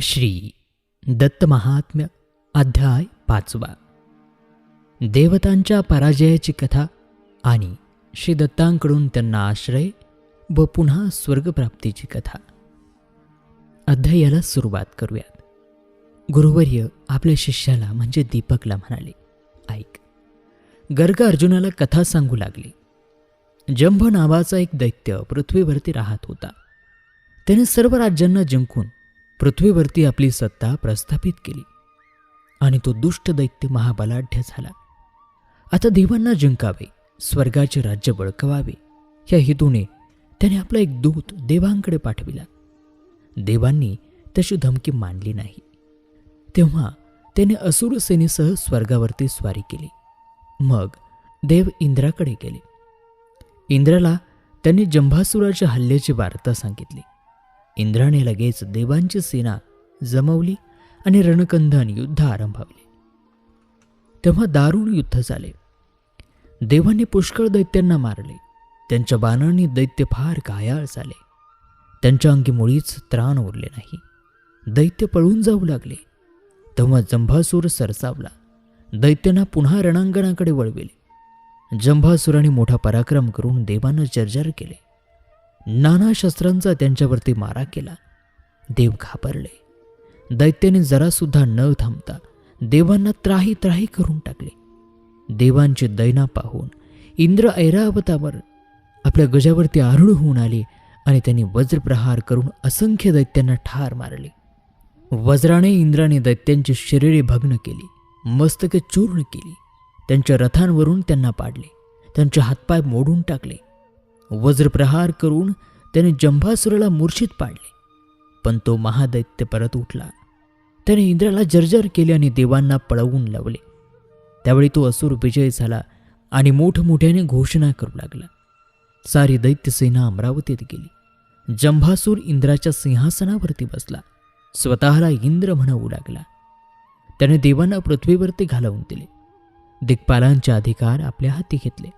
श्री दत्त महात्म्य अध्याय 5. देवतांच्या पराजयाची कथा आणि श्री दत्तांकडून त्यांना आश्रय व पुन्हा स्वर्गप्राप्तीची कथा. अध्यायाला सुरुवात करूयात. गुरुवर्य आपल्या शिष्याला म्हणजे दीपकला म्हणाले, ऐक. गर्ग अर्जुनाला कथा सांगू लागली. जंभ नावाचा एक दैत्य पृथ्वीवरती राहत होता. त्याने सर्व राज्यांना जिंकून पृथ्वीवरती आपली सत्ता प्रस्थापित केली आणि तो दुष्ट दैत्य महाबलाढ्य झाला. आता देवांना जिंकावे, स्वर्गाचे राज्य बळकवावे या हेतूने त्याने आपला एक दूत देवांकडे पाठविला. देवांनी तशी धमकी मानली नाही. तेव्हा त्याने असुर सेनेसह स्वर्गावरती स्वारी केली. मग देव इंद्राकडे गेले. इंद्राला त्यांनी जंभासुराच्या हल्ल्याची वार्ता सांगितली. इंद्राने लगेच देवांची सेना जमवली आणि रणकंदन युद्ध आरंभवले. तेव्हा दारुण युद्ध झाले. देवांनी पुष्कळ दैत्यांना मारले. त्यांच्या बाणांनी दैत्य फार घायाळ झाले. त्यांच्या अंगी मुळीच त्राण उरले नाही. दैत्य पळून जाऊ लागले. तेव्हा जंभासूर सरसावला. दैत्यांना पुन्हा रणांगणाकडे वळविले. जंभासुराने मोठा पराक्रम करून देवांना जर्जर केले. नाना शस्त्रांचा त्यांच्यावरती मारा केला. देव घाबरले. दैत्याने जरासुद्धा न थांबता देवांना त्राही त्राही करून टाकले. देवांची दैना पाहून इंद्र ऐरावतावर आपल्या गजावरती आरूढ होऊन आले आणि त्यांनी वज्रप्रहार करून असंख्य दैत्यांना ठार मारले. वज्राने इंद्राने दैत्यांची शरीरे भग्न केली, मस्तके चूर्ण केली. त्यांच्या रथांवरून त्यांना पाडले, त्यांचे हातपाय मोडून टाकले. वज्रप्रहार करून त्याने जंभासुराला मूर्छित पाडले. पण तो महादैत्य परत उठला. त्याने इंद्राला जर्जर केले आणि देवांना पळवून लावले. त्यावेळी तो असुर विजय झाला आणि मोठमोठ्याने घोषणा करू लागला. सारी दैत्यसेना अमरावतीत गेली. जंभासूर इंद्राच्या सिंहासनावरती बसला. स्वतःला इंद्र म्हणवू लागला. त्याने देवांना पृथ्वीवरती घालवून दिले. दिक्पालांचे अधिकार आपल्या हाती घेतले.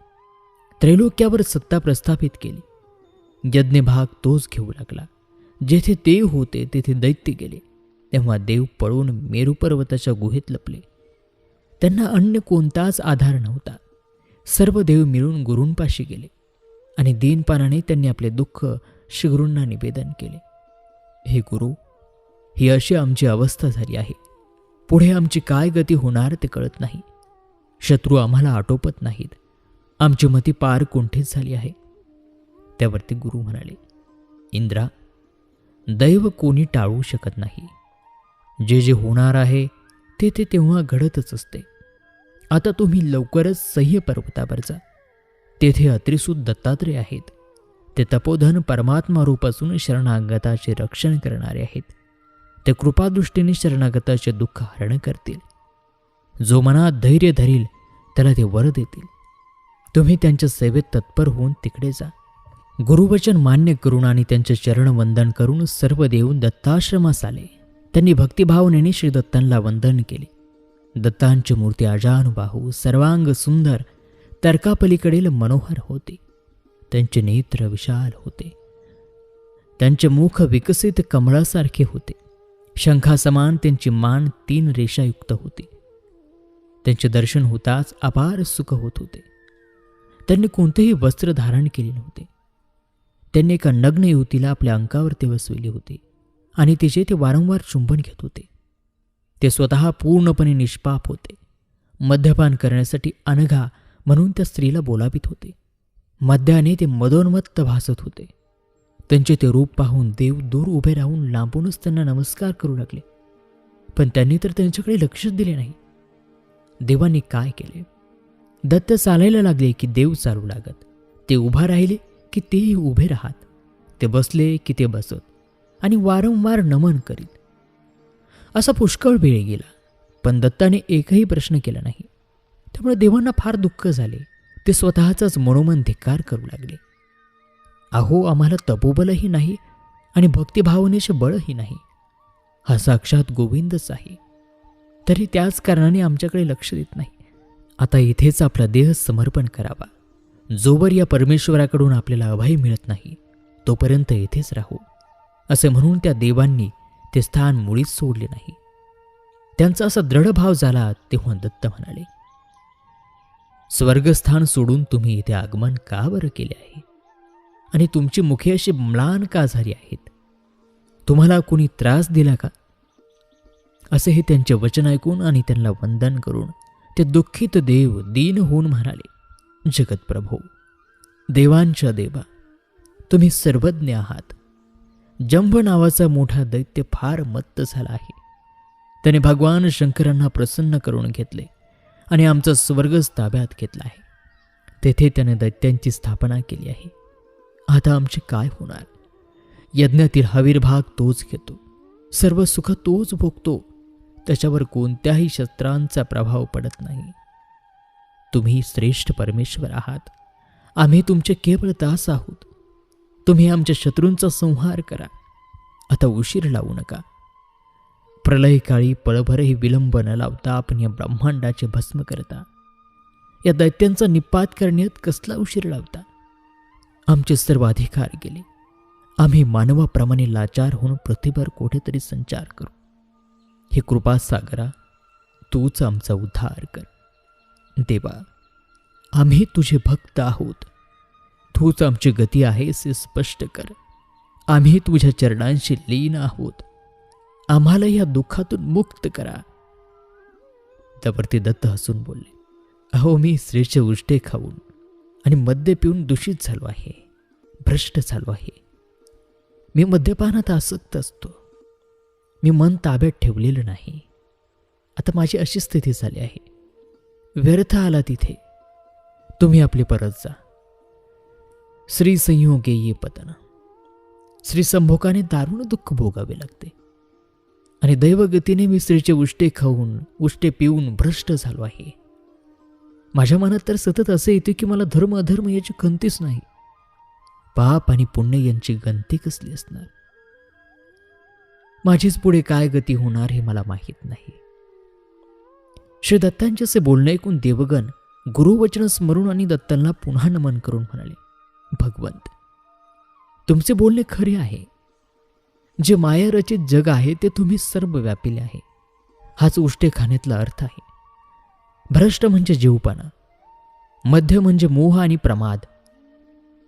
त्रैलोक्यावर सत्ता प्रस्थापित केली. यज्ञभाग तोच घेऊ लागला. जेथे देव होते तेथे दैत्य गेले. तेव्हा देव पळून मेरू पर्वताच्या गुहेत लपले. त्यांना अन्य कोणताच आधार नव्हता. सर्व देव मिळून गुरूंपाशी गेले आणि दीनपानाने त्यांनी आपले दुःख श्रीगुरूंना निवेदन केले. हे गुरु, ही अशी आमची अवस्था झाली आहे. पुढे आमची काय गती होणार ते कळत नाही. शत्रू आम्हाला आटोपत नाहीत. आमची मती पार कुंठीत झाली आहे. त्यावरती गुरु म्हणाले, इंद्रा, दैव कोणी टाळू शकत नाही. जे जे होणार आहे ते ते तेव्हा घडतच असते. आता तुम्ही लवकरच सह्य पर्वतावर जा. तेथे अत्रिसूत दत्तात्रय आहेत. ते तपोधन परमात्मा रूप असून शरणागताचे रक्षण करणारे आहेत. ते कृपादृष्टीने शरणागताचे दुःख हरण करतील. जो मनात धैर्य धरील त्याला ते वर देतील. तुम्ही त्यांच्या सेवेत तत्पर होऊन तिकडे जा. गुरुवचन मान्य करून आणि त्यांचे चरणवंदन करून सर्व देव दत्ताश्रमास आले. त्यांनी भक्तिभावनेने श्री दत्तांना वंदन केले. दत्तांची मूर्ती अजानुबाहू, सर्वांग सुंदर, तर्कापलीकडील मनोहर होते. त्यांचे नेत्र विशाल होते. त्यांचे मुख विकसित कमळासारखे होते. शंखासमान त्यांची मान 3 रेषायुक्त होती. त्यांचे दर्शन होताच अपार सुख होत होते. त्यांनी कोणतेही वस्त्र धारण केले नव्हते. त्यांनी एका नग्न युवतीला आपल्या अंकावरती बसविले होते आणि तिचे ते वारंवार चुंबन घेत होते. ते स्वतः पूर्णपणे निष्पाप होते. मद्यपान करण्यासाठी अनघा म्हणून त्या स्त्रीला बोलावित होते. मद्याने ते मदोन्मत्त भासत होते. त्यांचे ते रूप पाहून देव दूर उभे राहून लांबूनच त्यांना नमस्कार करू लागले. पण त्यांनी तर त्यांच्याकडे लक्षच दिले नाही. देवांनी काय केले? दत्त चालायला लागले की देव चालू लागत. ते उभा राहिले की तेही उभे राहत. ते बसले की ते बसत आणि वारंवार नमन करीत. असा पुष्कळ वेळ गेला, पण दत्ताने एकही प्रश्न केला नाही. त्यामुळे देवांना फार दुःख झाले. ते स्वतःचाच मनोमन धिक्कार करू लागले. अहो, आम्हाला तपोबलही नाही आणि भक्तिभावनेचे बळही नाही. हा साक्षात गोविंदच आहे. तरी त्याच कारणाने आमच्याकडे लक्ष देत नाही. आता इथेच आपला देह समर्पण करावा. जोवर या परमेश्वराकडून आपल्याला अभय मिळत नाही तोपर्यंत इथेच राहू. असे म्हणून त्या देवांनी ते स्थान मुळीच सोडले नाही. त्यांचा असा दृढ भाव झाला तेव्हा दत्त म्हणाले, स्वर्गस्थान सोडून तुम्ही इथे आगमन का बरं केले आहे आणि तुमची मुखे अशी म्लान का झाली आहेत? तुम्हाला कोणी त्रास दिला का? असे हे त्यांचे वचन ऐकून आणि त्यांना वंदन करून ते दुःखित देव दीन होऊन म्हणाले, जगतप्रभो, देवांच्या देवा, तुम्ही सर्वज्ञ आहात. जंभ नावाचा मोठा दैत्य फार मत्त झाला आहे. त्याने भगवान शंकरांना प्रसन्न करून घेतले आणि आमचा स्वर्गच ताब्यात घेतला आहे. तेथे त्याने दैत्यांची स्थापना केली आहे. आता आमचे काय होणार? यज्ञातील हवीरभाग तोच घेतो, सर्व सुख तोच भोगतो, त्याच्यावर कोणत्याही शस्त्रांचा प्रभाव पडत नाही. तुम्ही श्रेष्ठ परमेश्वर आहात, आम्ही तुमचे केवळ दास आहोत. तुम्ही आमच्या शत्रूंचा संहार करा, आता उशीर लावू नका. प्रलयकाळी पळभरही विलंब न लावता आपण या ब्रह्मांडाचे भस्म करता. या दैत्यांचा निपात करण्यात कसला उशीर लावता? आमचे सर्व अधिकार गेले. आम्ही मानवाप्रमाणे लाचार होऊन पृथ्वीवर कुठेतरी संचार करू. हे कृपा सागरा, तूच आमचा उद्धार कर. देवा, आम्ही तुझे भक्त आहोत, तूच आमची गती आहेस हे स्पष्ट कर. आम्ही तुझ्या चरणांशी लीन आहोत, आम्हाला या दुःखातून मुक्त करा. त्यावरती दत्त हसून बोलले, अहो, मी स्त्रीचे उष्टे खाऊन आणि मद्य पिऊन दूषित झालो आहे, भ्रष्ट झालो आहे. मी मद्यपानात आसक्त असतो. मी मन ताब्यात ठेवलेलं नाही. आता माझी अशी स्थिती झाली आहे. व्यर्थ आला तिथे. तुम्ही आपले परत जा. श्री संयोगे ये पतन. श्री संभोगाने दारुण दुःख भोगावे लागते आणि दैवगतीने मी स्त्रीचे उष्टे खाऊन उष्टे पिऊन भ्रष्ट झालो आहे. माझ्या मनात तर सतत असे येते की मला धर्म अधर्म याची गंतीच नाही. पाप आणि पुण्य यांची गंती कसली असणार? माझीच पुढे काय गती होणार हे मला माहीत नाही. श्री दत्तांचे असे बोलणे ऐकून देवगण गुरुवचन स्मरून आणि दत्तांना पुन्हा नमन करून म्हणाले, भगवंत, तुमचे बोलणे खरे आहे. जे मायारचित जग आहे ते तुम्ही सर्व व्यापिले आहे. हाच उष्टे खाण्यातला अर्थ आहे. भ्रष्ट म्हणजे जीवपणा, मध्य म्हणजे मोह आणि प्रमाद.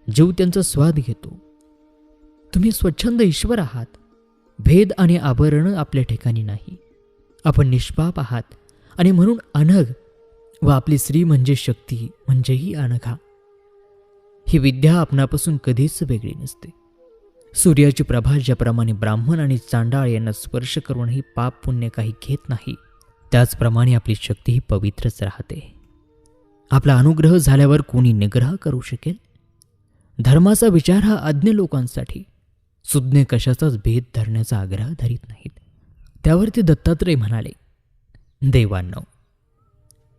जीव त्यांचा स्वाद घेतो. तुम्ही स्वच्छंद ईश्वर आहात. भेद आणि आवरण आपल्या ठिकाणी नाही. आपण निष्पाप आहात आणि म्हणून अनघ व आपली स्त्री म्हणजे शक्ती म्हणजेही अनघा. ही विद्या आपणापासून कधीच वेगळी नसते. सूर्याची प्रभा ज्याप्रमाणे ब्राह्मण आणि चांडाळ यांना स्पर्श करूनही पाप पुण्य काही घेत नाही, त्याचप्रमाणे आपली शक्तीही पवित्रच राहते. आपला अनुग्रह झाल्यावर कोणी निग्रह करू शकेल? धर्माचा विचार हा अज्ञ लोकांसाठी, सुज्ञ कशाचाच भेद धरण्याचा आग्रह धरीत नाहीत. त्यावरती दत्तात्रय म्हणाले, देवांनो,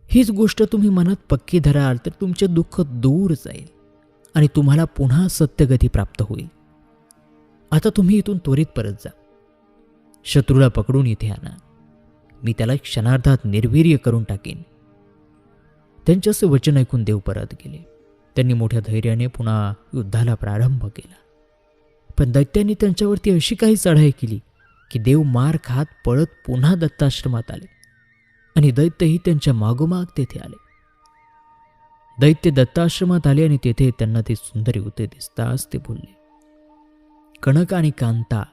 हीच गोष्ट तुम्ही मनात पक्की धराल तर तुमचे दुःख दूर जाईल आणि तुम्हाला पुन्हा सत्यगती प्राप्त होईल. आता तुम्ही इथून त्वरित परत जा. शत्रूला पकडून इथे आणा. मी त्याला क्षणार्धात निर्वीर्य करून टाकेन. त्यांचे असे वचन ऐकून देव परत गेले. त्यांनी मोठ्या धैर्याने पुन्हा युद्धाला प्रारंभ केला. पण दैत्यांनी त्यांच्यावरती अशी काही चढाई केली की देव मार खात पळत पुन्हा दत्ताश्रमात आले आणि दैत्यही त्यांच्या मागोमाग तेथे आले. दैत्य दत्ताश्रमात आले आणि तेथे त्यांना ते सुंदर युवती दिसताच ते बोलले, कणक आणि कांता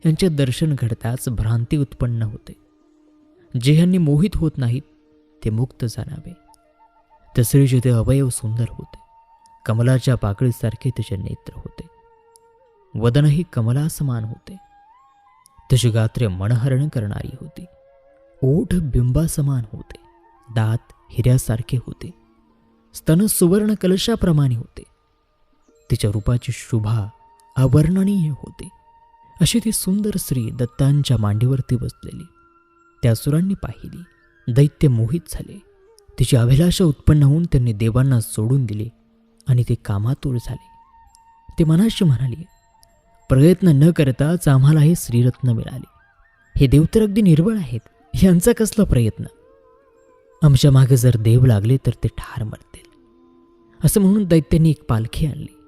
यांचे दर्शन घडताच भ्रांती उत्पन्न होते. जे ह्यांनी मोहित होत नाहीत ते मुक्त जाणावे. तसरीचे ते अवयव सुंदर होते. कमलाच्या पाकळीसारखे त्याचे नेत्र होते. वदनही कमला समान होते. त्याची गात्रे मनहरण करणारी होती. ओठ बिंबासमान होते. दात हिऱ्यासारखे होते. स्तन सुवर्ण कलशाप्रमाणे होते. तिच्या रूपाची शोभा अवर्णनीय होते. अशी ती सुंदर स्त्री दत्तांच्या मांडीवरती बसलेली त्या असुरांनी पाहिली. दैत्य मोहित झाले. तिची अभिलाषा उत्पन्न होऊन त्यांनी देवांना सोडून दिले आणि ते कामातूर झाले. ते मनाशी म्हणाले, प्रयत्न न करताच आम्हाला हे श्रीरत्न मिळाले. हे देव तर अगदी निर्बळ आहेत. यांचा कसला प्रयत्न? आमच्या मागे जर देव लागले तर ते ठार मरतील. असं म्हणून दैत्यांनी एक पालखी आणली.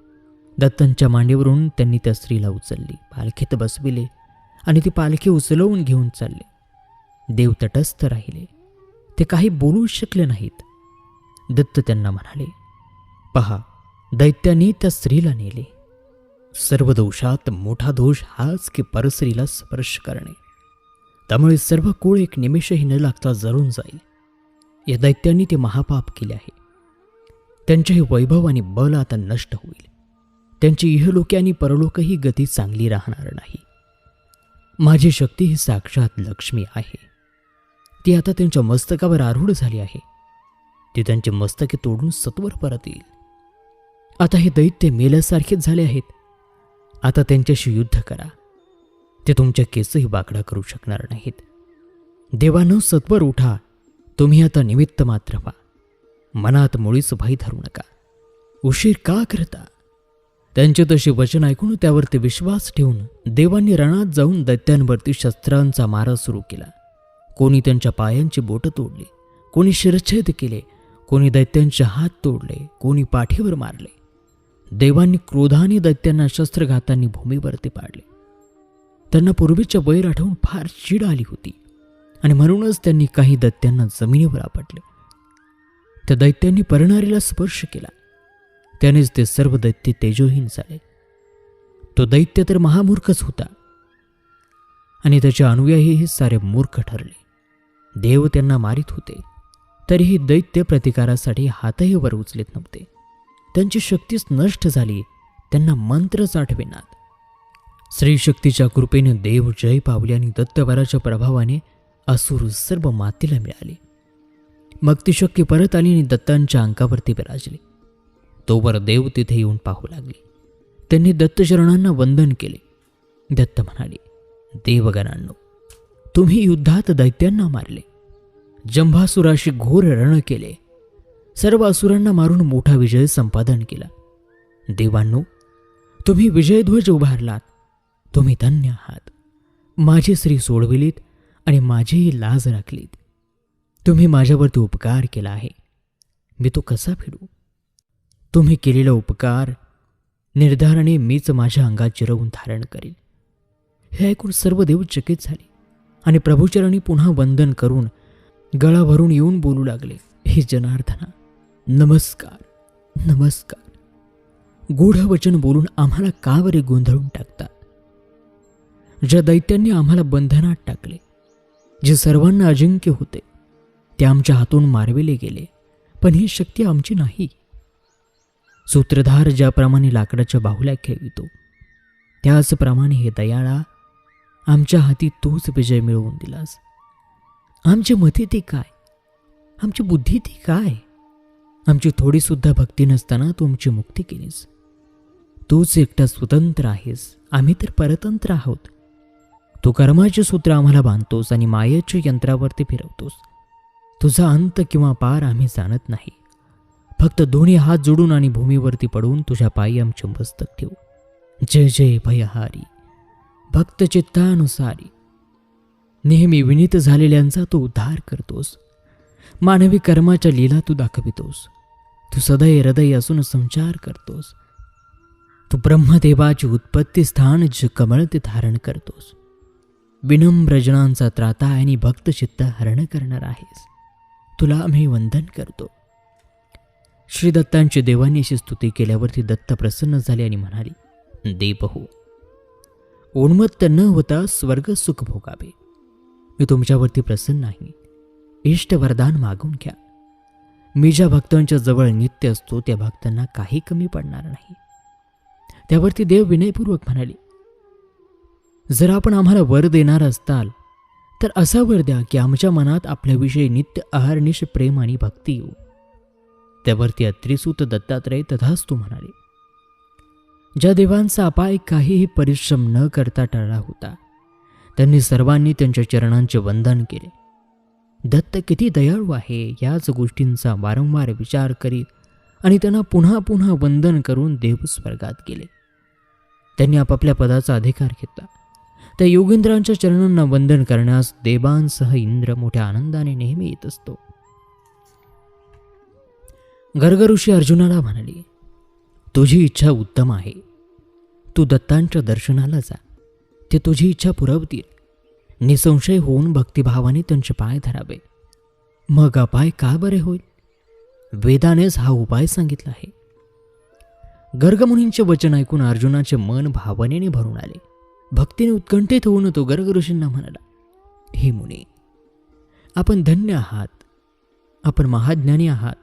दत्तांच्या मांडीवरून त्यांनी त्या स्त्रीला उचलली, पालखीत बसविले आणि ती पालखी उचलवून घेऊन चालले. देव तटस्थ राहिले. ते काही बोलू शकले नाहीत. दत्त त्यांना म्हणाले, पहा, दैत्यांनी त्या स्त्रीला नेले. सर्व दोषात मोठा दोष हाच की परस्त्रीला स्पर्श करणे. त्यामुळे सर्व कुळ एक निमिषही न लागता जळून जाईल. या दैत्यांनी ते महापाप केले आहे. त्यांचे हे वैभव आणि बल आता नष्ट होईल. त्यांची इहलोके आणि परलोकही गती चांगली राहणार नाही. माझी शक्ती ही साक्षात लक्ष्मी आहे. ती आता त्यांच्या मस्तकावर आरूढ झाली आहे. ती त्यांचे मस्तके तोडून सत्वर परत येईल. आता हे दैत्य मेल्यासारखेच झाले आहेत. आता त्यांच्याशी युद्ध करा. ते तुमच्या केसही बाकडा करू शकणार नाहीत. देवानो, सत्वर उठा. तुम्ही आता निमित्त मात्र व्हा. मनात मुळीच भय धरू नका. उशीर का करता? त्यांचे तसे वचन ऐकून त्यावरती विश्वास ठेवून देवांनी रणात जाऊन दैत्यांवरती शस्त्रांचा मारा सुरू केला. कोणी त्यांच्या पायांची बोटं तोडली, कोणी शिरच्छेद केले, कोणी दैत्यांचे हात तोडले, कोणी पाठीवर मारले. देवांनी क्रोधाने दैत्यांना शस्त्रघातांनी भूमीवरती पाडले. त्यांना पूर्वीच्या वैर आठवून फार चीड आली होती आणि म्हणूनच त्यांनी काही दैत्यांना जमिनीवर आपटले. त्या दैत्यांनी परणारीला स्पर्श केला. त्यानेच ते सर्व दैत्य तेजोहीन झाले. तो दैत्य तर महामूर्खच होता आणि त्याचे अनुयायीही सारे मूर्ख ठरले. देव त्यांना मारित होते, तरीही दैत्य प्रतिकारासाठी हातही वर उचलत नव्हते. त्यांची शक्तीच नष्ट झाली. त्यांना मंत्रच आठवेनात. श्रीशक्तीच्या कृपेने देव जय पावले आणि दत्तवराच्या प्रभावाने असुर सर्व मातीला मिळाले. मग ती शक्ती परत आली आणि दत्तांच्या अंकावरती विराजली. तोवर देव तिथे येऊन पाहू लागले. त्यांनी दत्तचरणांना वंदन केले. दत्त म्हणाले, देवगणांनो, तुम्ही युद्धात दैत्यांना मारले, जंभासुराशी घोर रण केले, सर्व असुरांना मारून मोठा विजय संपादन केला. देवांनो, तुम्ही विजयध्वज उभारलात. तुम्ही धन्य आहात. माझी स्त्री सोडविलीत आणि माझीही लाज राखलीत. तुम्ही माझ्यावरती उपकार केला आहे. मी तो कसा फेडू? तुम्ही केलेला उपकार निर्धाराने मीच माझ्या अंगात चिरवून धारण करेल. हे ऐकून सर्व देव चकित झाले आणि प्रभुचरणी पुन्हा वंदन करून गळा भरून येऊन बोलू लागले, हे जनार्दना, नमस्कार नमस्कार. गूढ वचन बोलून आम्हाला का बरे गोंधळून टाकता? ज्या दैत्यांनी आम्हाला बंधनात टाकले, जे सर्वांना अजिंक्य होते, ते आमच्या हातून मारविले गेले, पण ही शक्ती आमची नाही. सूत्रधार ज्याप्रमाणे लाकडाच्या बाहुल्या खेळवितो, त्याचप्रमाणे हे दयाळा, आमच्या हाती तूच विजय मिळवून दिलास. आमची मती ती काय, आमची बुद्धी ती काय? आमची थोडीसुद्धा भक्ती नसताना तू आमची मुक्ती केलीस. तूच एकटा स्वतंत्र आहेस, आम्ही तर परतंत्र आहोत. तू कर्माचे सूत्र आम्हाला बांधतोस आणि मायेच्या यंत्रावरती फिरवतोस. तुझा अंत किंवा पार आम्ही जाणत नाही. फक्त दोन्ही हात जोडून आणि भूमीवरती पडून तुझ्या पायी आमचे मस्तक ठेवू. जय जय भयहारी, भक्त चित्तानुसारी. नेहमी विनीत झालेल्यांचा तू उद्धार करतोस. मानवी कर्माच्या लीला तू दाखवितोस. तू सदैव हृदय असून संचार करतोस. तू ब्रह्मदेवाची उत्पत्ती स्थान जे कमळ ते धारण करतोस. विनम्र जनांचा त्राता आणि भक्त चित्त हरण करणार आहेस. तुला आम्ही वंदन करतो. श्री दत्तांची देवांनी अशी स्तुती केल्यावरती दत्त प्रसन्न झाले आणि म्हणाले, देवहो, उन्मत्त न होता स्वर्ग सुख भोगावे. मी तुमच्यावरती प्रसन्न आहे. इष्ट वरदान मागून घ्या. मी ज्या भक्तांच्या जवळ नित्य असतो त्या भक्तांना काही कमी पडणार नाही. त्यावरती देव विनयपूर्वक म्हणाले, जर आपण आम्हाला वर देणार असताल तर असा वर द्या की आमच्या मनात आपल्याविषयी नित्य अहर्निश प्रेम आणि भक्ती येऊ. त्यावरती अत्रिसूत दत्तात्रय तथास्तु म्हणाले. ज्या देवांचा अपाय काहीही परिश्रम न करता टळला होता, त्यांनी सर्वांनी त्यांच्या चरणांचे वंदन केले. दत्त किती दयाळू आहे याच गोष्टींचा वारंवार विचार करीत आणि त्यांना पुन्हा पुन्हा वंदन करून देव स्वर्गात गेले. त्यांनी आपापल्या पदाचा अधिकार घेतला. त्या योगेंद्रांच्या चरणांना वंदन करण्यास देवांसह इंद्र मोठ्या आनंदाने नेहमी येत असतो. गर्ग ऋषी अर्जुनाला म्हणाले, तुझी इच्छा उत्तम आहे. तू दत्तांच्या दर्शनाला जा. ते तुझी इच्छा पुरवतील. निसंशय होऊन भक्तिभावाने त्यांचे पाय धरावे. मग अपाय का बरे होईल? वेदानेच हा उपाय सांगितला आहे. गर्गमुनींचे वचन ऐकून अर्जुनाचे मन भावनेने भरून आले. भक्तीने उत्कंठित होऊन तो गर्ग ऋषींना म्हणाला, हे मुनी, आपण धन्य आहात. आपण महाज्ञानी आहात.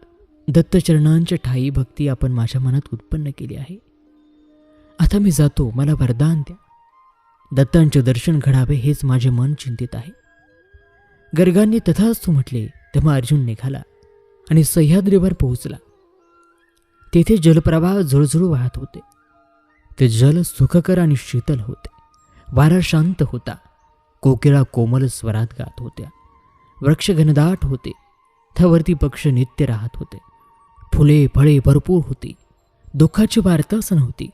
दत्तचरणांच्या ठायी भक्ती आपण माझ्या मनात उत्पन्न केली आहे. आता मी जातो. मला वरदान द्या. दत्तांचे दर्शन घडावे हेच माझे मन चिंतित आहे. गर्गांनी तथास्तु म्हटले. तेव्हा अर्जुन निघाला आणि सह्याद्रीवर पोहोचला. तेथे जलप्रवाह झुळझुळ वाहत होते. ते जल सुखकर आणि शीतल होते. वारा शांत होता. कोकिळा कोमल स्वरात गात होत्या. वृक्ष घनदाट होते. त्यावरती पक्ष नित्य राहत होते. फुले फळे भरपूर होती. दुःखाची वार्ताच नव्हती.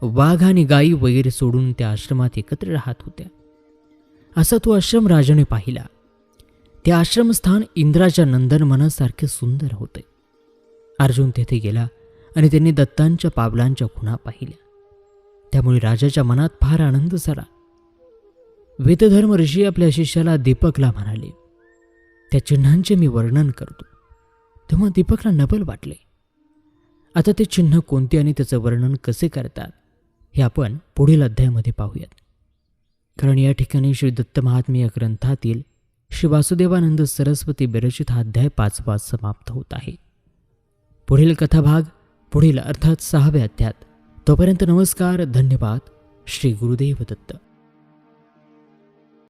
वाघ आणि गायी वगैरे सोडून त्या आश्रमात एकत्र राहत होत्या. असा तो आश्रम राजाने पाहिला. ते आश्रमस्थान इंद्राच्या नंदनवनासारखे सुंदर होते. अर्जुन तेथे गेला आणि त्यांनी दत्तांच्या पावलांच्या खुणा पाहिल्या. त्यामुळे राजाच्या मनात फार आनंद झाला. वेदधर्म ऋषी आपल्या शिष्याला दीपकला म्हणाले, त्या चिन्हांचे मी वर्णन करतो. तेव्हा दीपकला नवल वाटले. आता ते चिन्ह कोणते आणि त्याचं वर्णन कसे करतात हे आपण पुढील अध्यायामध्ये पाहूयात. कारण या ठिकाणी श्री दत्त महात्म्य ग्रंथातील श्री वासुदेवानंद सरस्वती विरचित हा अध्याय 5वा समाप्त होत आहे. पुढील कथाभाग पुढील अर्थात 6व्या अध्यायात. तोपर्यंत नमस्कार, धन्यवाद. श्री गुरुदेव दत्त.